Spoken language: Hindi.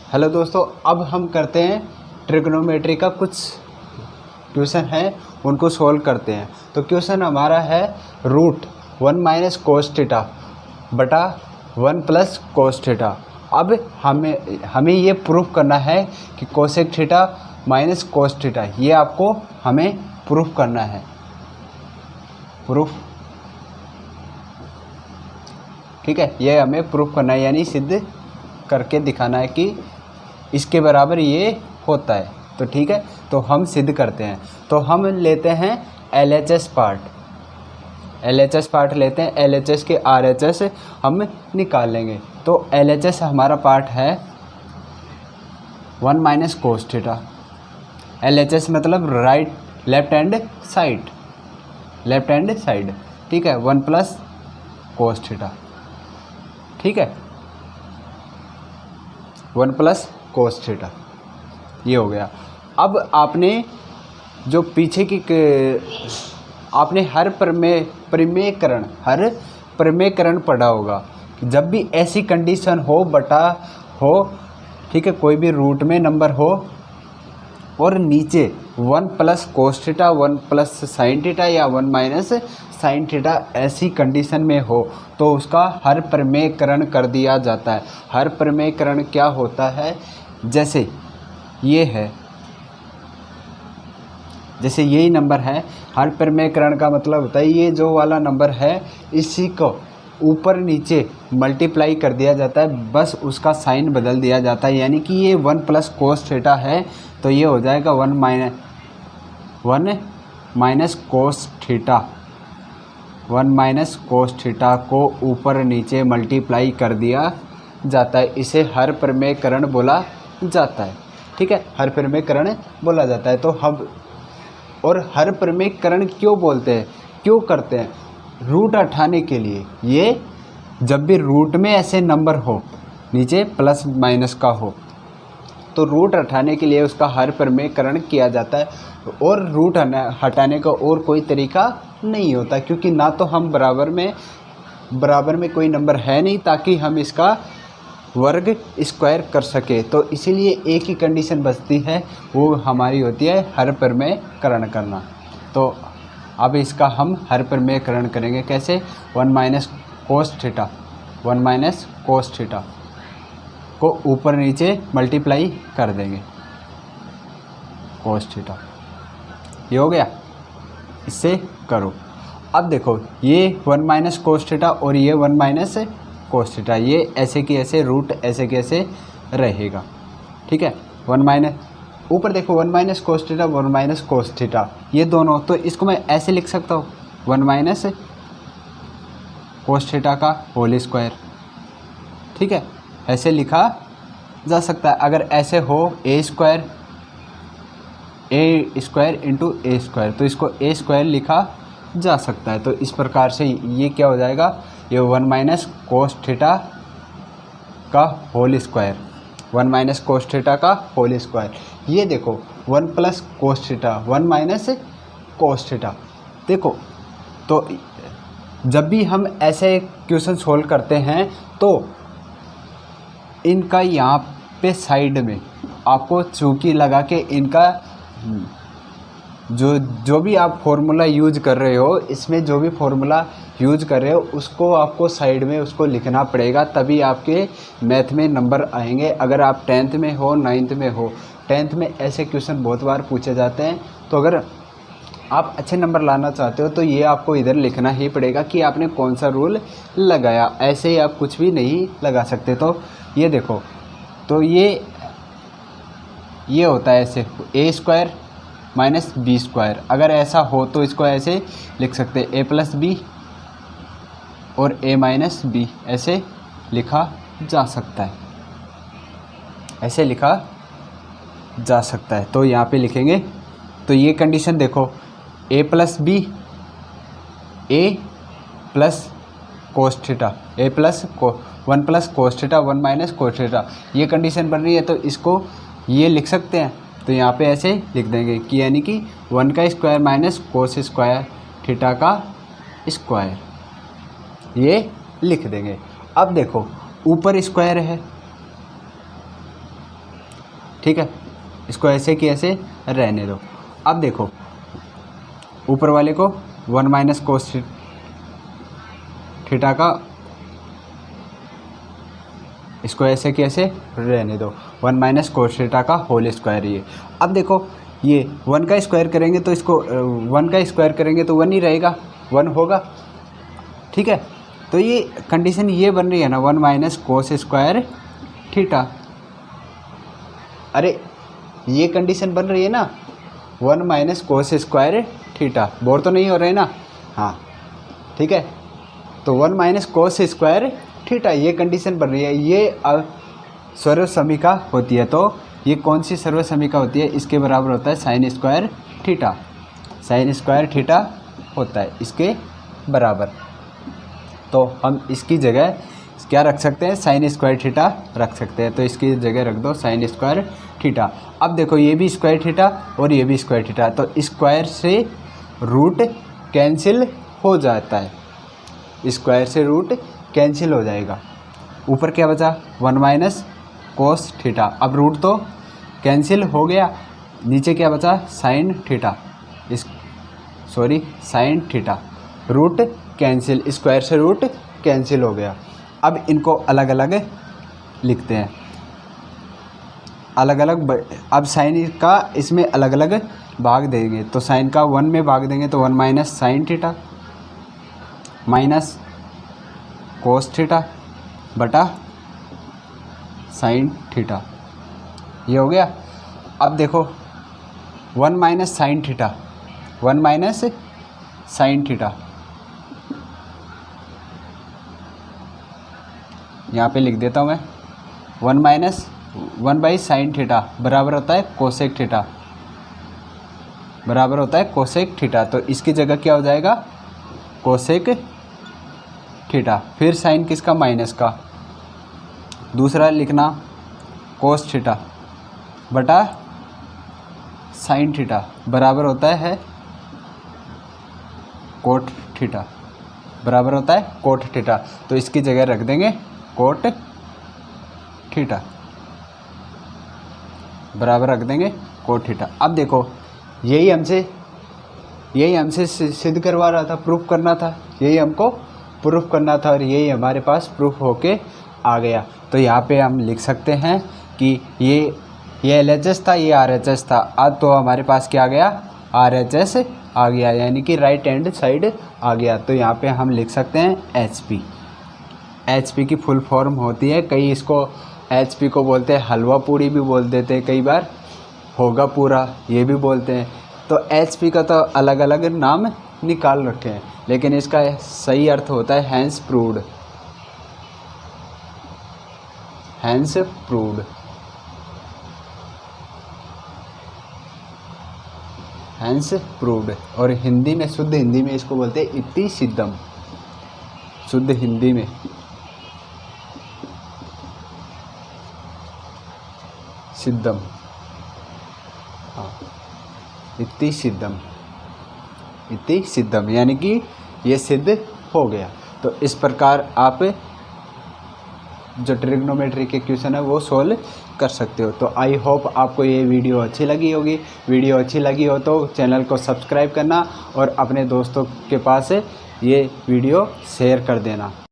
हेलो दोस्तों, अब हम करते हैं ट्रिग्नोमेट्री का कुछ क्वेश्चन है, उनको सोल्व करते हैं। तो क्वेश्चन हमारा है रूट 1 माइनस कोस थीटा बटा 1 प्लस कोस थीटा। अब हमें ये प्रूफ करना है कि cosec theta minus cos theta, ये आपको हमें प्रूफ करना है। प्रूफ, ठीक है, ये हमें प्रूफ करना है, यानी सिद्ध करके दिखाना है कि इसके बराबर ये होता है। तो ठीक है, तो हम सिद्ध करते हैं। तो हम लेते हैं LHS पार्ट, LHS पार्ट लेते हैं। LHS के RHS हम निकाल लेंगे। तो LHS हमारा पार्ट है 1 माइनस कोस थीटा। LHS मतलब राइट लेफ्ट हैंड साइड, ठीक है, 1 प्लस कोस थीटा, ठीक है, 1 प्लस कोस थीटा, ये हो गया। अब आपने जो पीछे की आपने हर प्रमेयकरण पढ़ा होगा। जब भी ऐसी कंडीशन हो बटा हो, ठीक है, कोई भी रूट में नंबर हो और नीचे 1 plus cos theta 1 plus sine theta या 1 माइनस साइन थीटा ऐसी कंडीशन में हो तो उसका हर प्रमेयकरण कर दिया जाता है। हर प्रमेयकरण क्या होता है, जैसे ये है, जैसे यही नंबर है, हर प्रमेयकरण का मतलब होता है ये जो वाला नंबर है इसी को ऊपर नीचे मल्टीप्लाई कर दिया जाता है, बस उसका साइन बदल दिया जाता है। यानी कि ये 1 प्लस कोस थीटा है तो ये हो जाएगा 1 minus cos theta. 1 minus cos theta को ऊपर नीचे मल्टीप्लाई कर दिया जाता है, इसे हर प्रमेयकरण बोला जाता है, ठीक है, हर प्रमेयकरण बोला जाता है। तो हम और हर प्रमेयकरण क्यों बोलते हैं, क्यों करते हैं, रूट हटाने के लिए। ये जब भी रूट में ऐसे नंबर हो नीचे प्लस माइनस का हो तो रूट हटाने के लिए उसका हर प्रमेयकरण किया जाता है। और रूट हटाने का और कोई तरीका नहीं होता, क्योंकि ना तो हम बराबर में कोई नंबर है नहीं ताकि हम इसका वर्ग स्क्वायर कर सके। तो इसीलिए एक ही कंडीशन बचती है, वो हमारी होती है हर प्रमेयकरण करना। तो अब इसका हम हर प्रमेयकरण करेंगे कैसे, 1 माइनस कोस थीटा को ऊपर नीचे मल्टीप्लाई कर देंगे कोस थीटा, ये हो गया। इससे करो। अब देखो ये 1 माइनस कोस थीटा और ये 1 माइनस कोस थीटा, ये ऐसे की ऐसे रूट ऐसे की ऐसे रहेगा, ठीक है। 1 माइनस ऊपर देखो 1 minus cos theta 1 minus cos theta, ये दोनों, तो इसको मैं ऐसे लिख सकता हूँ 1 माइनस कोस थीटा का होल स्क्वायर, ठीक है, ऐसे लिखा जा सकता है। अगर ऐसे हो ए स्क्वायर इंटू ए स्क्वायर, तो इसको ए स्क्वायर लिखा जा सकता है। तो इस प्रकार से ये क्या हो जाएगा, ये 1 माइनस कोस थीटा का whole square, 1 minus cos theta का होल स्क्वायर। ये देखो 1 plus cos theta 1 minus cos theta. देखो तो जब भी हम ऐसे क्वेश्चन सोल्व करते हैं तो इनका यहाँ पे साइड में आपको चूकी लगा के इनका जो भी आप फॉर्मूला यूज कर रहे हो, इसमें जो भी फॉर्मूला यूज कर रहे हो उसको आपको साइड में उसको लिखना पड़ेगा, तभी आपके मैथ में नंबर आएंगे। अगर आप 10th में हो 9th में हो, 10th में ऐसे क्वेश्चन बहुत बार पूछे जाते हैं। तो अगर आप अच्छे नंबर लाना चाहते हो तो ये आपको इधर लिखना ही पड़ेगा कि आपने कौन सा रूल लगाया, ऐसे ही आप कुछ भी नहीं लगा सकते। तो ये देखो, तो ये होता है ऐसे ए स्क्वायर माइनस बी स्क्वायर। अगर ऐसा हो तो इसको ऐसे लिख सकते हैं ए प्लस बी और ए माइनस बी, ऐसे लिखा जा सकता है, ऐसे लिखा जा सकता है। तो यहाँ पे लिखेंगे, तो ये कंडीशन देखो A plus B, A plus cos theta, A plus 1 plus cos theta 1 minus cos theta, ये कंडीशन बन रही है। तो इसको ये लिख सकते हैं, तो यहाँ पे ऐसे लिख देंगे कि यानी कि 1 का square minus cos square theta का स्क्वायर, ये लिख देंगे। अब देखो ऊपर स्क्वायर है ठीक है, इसको ऐसे कि ऐसे रहने दो। अब देखो ऊपर वाले को 1 माइनस कोस थीटा का, इसको ऐसे कि ऐसे रहने दो, 1 माइनस कोस थीटा का होल स्क्वायर। ये अब देखो ये 1 का स्क्वायर करेंगे तो इसको 1 का स्क्वायर करेंगे तो 1 ही रहेगा, 1 होगा, ठीक है। तो ये कंडीशन ये बन रही है ना 1 माइनस कोस स्क्वायर थीटा। अरे ये कंडीशन बन रही है ना 1 minus cos square theta, bore तो नहीं हो रहे ना, हाँ ठीक है। तो 1 माइनस कोस स्क्वायर थीटा ये कंडीशन बन रही है। ये सर्व समीका होती है। तो ये कौन सी सर्व समीका होती है? इसके बराबर होता है sine square theta, sine square theta होता है इसके बराबर। तो हम इसकी जगह क्या रख सकते हैं? साइन स्क्वायर थीटा रख सकते हैं। तो इसकी जगह रख दो साइन स्क्वायर थीटा। अब देखो ये भी स्क्वायर थीटा और ये भी स्क्वायर थीटा, तो स्क्वायर से रूट कैंसिल हो जाता है, स्क्वायर से रूट कैंसिल हो जाएगा। ऊपर क्या बचा? 1 माइनस कोस थीटा। अब रूट तो कैंसिल हो गया, नीचे क्या बचा? Sine theta, sine theta, root cancel, square से रूट कैंसिल हो गया। अब इनको अलग अलग लिखते हैं, अलग अलग। अब साइन का इसमें अलग अलग भाग देंगे, तो साइन का 1 में भाग देंगे तो 1 minus sine theta minus cos theta बटा साइन थीटा, ये हो गया। अब देखो 1 minus sine theta, 1 minus sine theta यहाँ पे लिख देता हूँ मैं। 1 माइनस 1 बाई साइन थीटा बराबर होता है कोसेक थीटा, बराबर होता है कोसेक थीटा। तो इसकी जगह क्या हो जाएगा? Cosec theta. फिर साइन किसका? माइनस का। दूसरा लिखना कोस थीटा बटा साइन थीटा बराबर होता है कोट थीटा, बराबर होता है कोट थीटा। तो इसकी जगह रख देंगे कोट थीटा, बराबर रख देंगे कोट थीटा। अब देखो यही हमसे सिद्ध करवा रहा था, प्रूफ करना था, यही हमको प्रूफ करना था और यही हमारे पास प्रूफ होके आ गया। तो यहाँ पे हम लिख सकते हैं कि ये LHS था, ये RHS था। अब तो हमारे पास क्या आ गया? RHS आ गया, यानी कि राइट हैंड साइड आ गया। तो यहाँ पे हम लिख सकते हैं HP। HP की फुल फॉर्म होती है, कई इसको HP को बोलते हैं हलवा पूड़ी भी बोल देते हैं, कई बार होगा पूरा ये भी बोलते हैं। तो HP का तो अलग अलग नाम निकाल रखे हैं, लेकिन इसका सही अर्थ होता है hence proved, hence proved, hence proved. और हिंदी में, शुद्ध हिंदी में इसको बोलते हैं इति सिद्धम, शुद्ध हिंदी में सिद्धम, हाँ इति सिद्धम, इति सिद्धम, यानी कि ये सिद्ध हो गया। तो इस प्रकार आप जो ट्रिग्नोमेट्री के क्वेश्चन है वो सोल्व कर सकते हो। तो आई होप आपको ये वीडियो अच्छी लगी होगी। वीडियो अच्छी लगी हो तो चैनल को सब्सक्राइब करना और अपने दोस्तों के पास ये वीडियो शेयर कर देना।